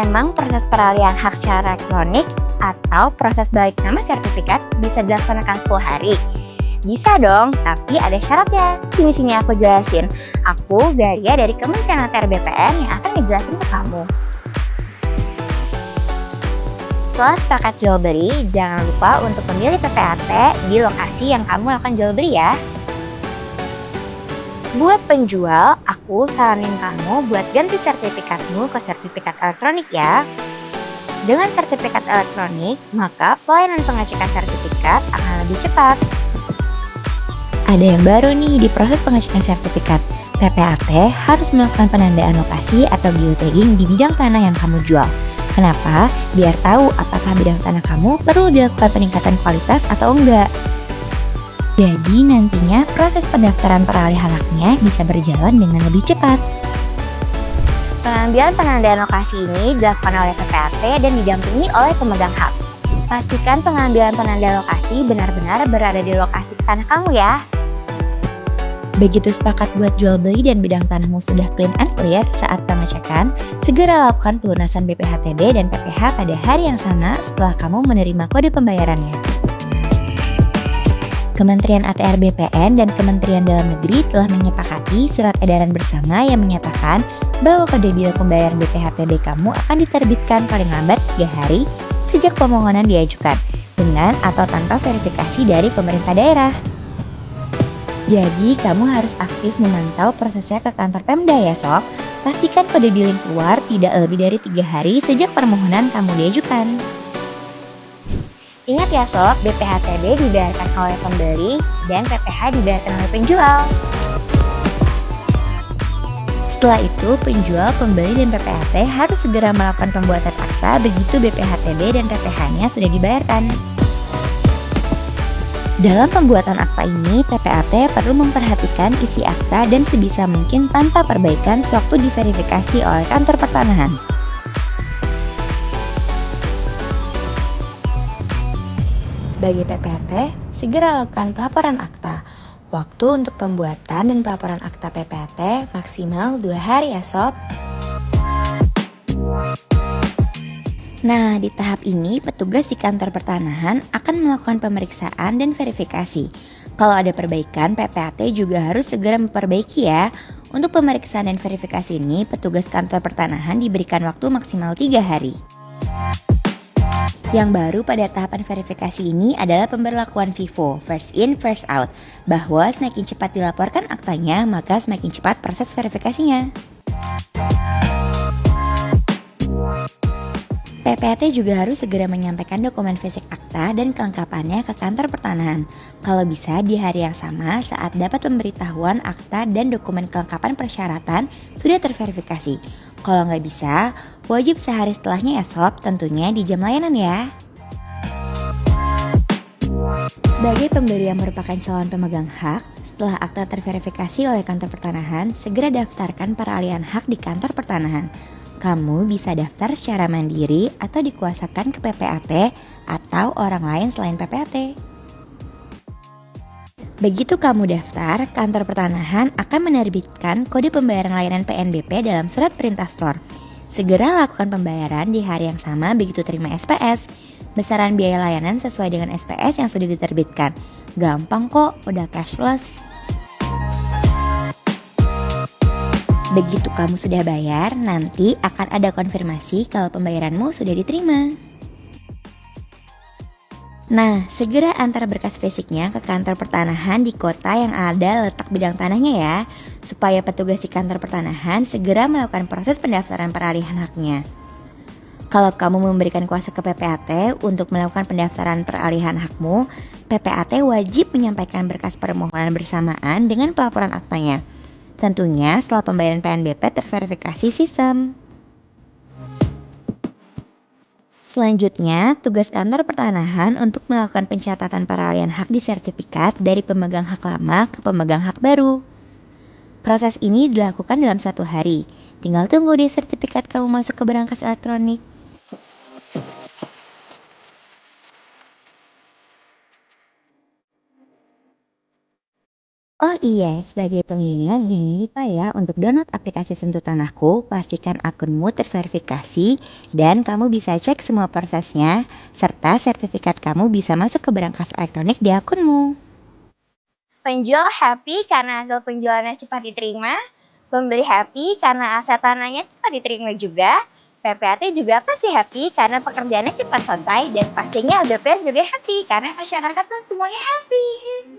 memang proses peralihan hak secara elektronik atau proses balik nama sertifikat bisa dilaksanakan 10 hari? Bisa dong, tapi ada syaratnya. Sini aku jelasin. Aku Garia dari Kementerian ATR BPN yang akan ngejelasin ke kamu. Setelah sepakat jual beli, jangan lupa untuk memilih PPAT di lokasi yang kamu lakukan jual beli ya. Buat penjual, aku saranin kamu buat ganti sertifikatmu ke sertifikat elektronik ya. Dengan sertifikat elektronik, maka pelayanan pengecekan sertifikat akan lebih cepat. Ada yang baru nih di proses pengecekan sertifikat. PPAT harus melakukan penandaan lokasi atau geotagging di bidang tanah yang kamu jual. Kenapa? Biar tahu apakah bidang tanah kamu perlu dilakukan peningkatan kualitas atau enggak. Jadi nantinya proses pendaftaran peralihan haknya bisa berjalan dengan lebih cepat. Pengambilan penandaan lokasi ini dilakukan oleh PPAT dan didampingi oleh pemegang hak. Pastikan pengambilan penanda lokasi benar-benar berada di lokasi tanah kamu ya. Begitu sepakat buat jual beli dan bidang tanahmu sudah clean and clear saat pengecekan, segera lakukan pelunasan BPHTB dan PPH pada hari yang sama setelah kamu menerima kode pembayarannya. Kementerian ATR BPN dan Kementerian Dalam Negeri telah menyepakati surat edaran bersama yang menyatakan bahwa kode bill pembayaran BPHTB kamu akan diterbitkan paling lambat 3 hari sejak pemohonan diajukan, dengan atau tanpa verifikasi dari pemerintah daerah. Jadi, kamu harus aktif memantau prosesnya ke kantor Pemda ya sob. Pastikan kode billing keluar tidak lebih dari 3 hari sejak permohonan kamu diajukan. Ingat ya sob, BPHTB dibayarkan oleh pembeli dan PPH dibayarkan oleh penjual. Setelah itu, penjual, pembeli, dan PPAT harus segera melakukan pembuatan akta begitu BPHTB dan PPH-nya sudah dibayarkan. Dalam pembuatan akta ini, PPAT perlu memperhatikan isi akta dan sebisa mungkin tanpa perbaikan sewaktu diverifikasi oleh kantor pertanahan. Sebagai PPAT, segera lakukan pelaporan akta. Waktu untuk pembuatan dan pelaporan akta PPAT maksimal 2 hari ya sob. Nah, di tahap ini petugas di kantor pertanahan akan melakukan pemeriksaan dan verifikasi. Kalau ada perbaikan, PPAT juga harus segera memperbaiki ya. Untuk pemeriksaan dan verifikasi ini, petugas kantor pertanahan diberikan waktu maksimal 3 hari. Yang baru pada tahapan verifikasi ini adalah pemberlakuan FIFO, first in, first out, bahwa semakin cepat dilaporkan aktanya, maka semakin cepat proses verifikasinya. PPAT juga harus segera menyampaikan dokumen fisik akta dan kelengkapannya ke kantor pertanahan. Kalau bisa di hari yang sama saat dapat pemberitahuan akta dan dokumen kelengkapan persyaratan sudah terverifikasi. Kalau nggak bisa, wajib sehari setelahnya ya sob, tentunya di jam layanan ya. Sebagai pembeli yang merupakan calon pemegang hak, setelah akta terverifikasi oleh kantor pertanahan, segera daftarkan peralihan hak di kantor pertanahan. Kamu bisa daftar secara mandiri atau dikuasakan ke PPAT atau orang lain selain PPAT. Begitu kamu daftar, kantor pertanahan akan menerbitkan kode pembayaran layanan PNBP dalam surat perintah store. Segera lakukan pembayaran di hari yang sama begitu terima SPS. Besaran biaya layanan sesuai dengan SPS yang sudah diterbitkan. Gampang kok, udah cashless. Begitu kamu sudah bayar, nanti akan ada konfirmasi kalau pembayaranmu sudah diterima. Nah, segera antar berkas fisiknya ke kantor pertanahan di kota yang ada letak bidang tanahnya ya, supaya petugas di kantor pertanahan segera melakukan proses pendaftaran peralihan haknya. Kalau kamu memberikan kuasa ke PPAT untuk melakukan pendaftaran peralihan hakmu, PPAT wajib menyampaikan berkas permohonan bersamaan dengan pelaporan aktanya. Tentunya setelah pembayaran PNBP terverifikasi sistem. Selanjutnya, tugas kantor pertanahan untuk melakukan pencatatan peralihan hak di sertifikat dari pemegang hak lama ke pemegang hak baru. Proses ini dilakukan dalam 1 hari. Tinggal tunggu deh sertifikat kamu masuk ke berangkas elektronik. Oh iya, sebagai pengingat jangan lupa ya untuk download aplikasi Sentuh Tanahku, pastikan akunmu terverifikasi dan kamu bisa cek semua prosesnya, serta sertifikat kamu bisa masuk ke berangkas elektronik di akunmu. Penjual happy karena hasil penjualannya cepat diterima, pembeli happy karena aset tanahnya cepat diterima juga, PPAT juga pasti happy karena pekerjaannya cepat selesai, dan pastinya LBPN juga happy karena masyarakat tuh semuanya happy.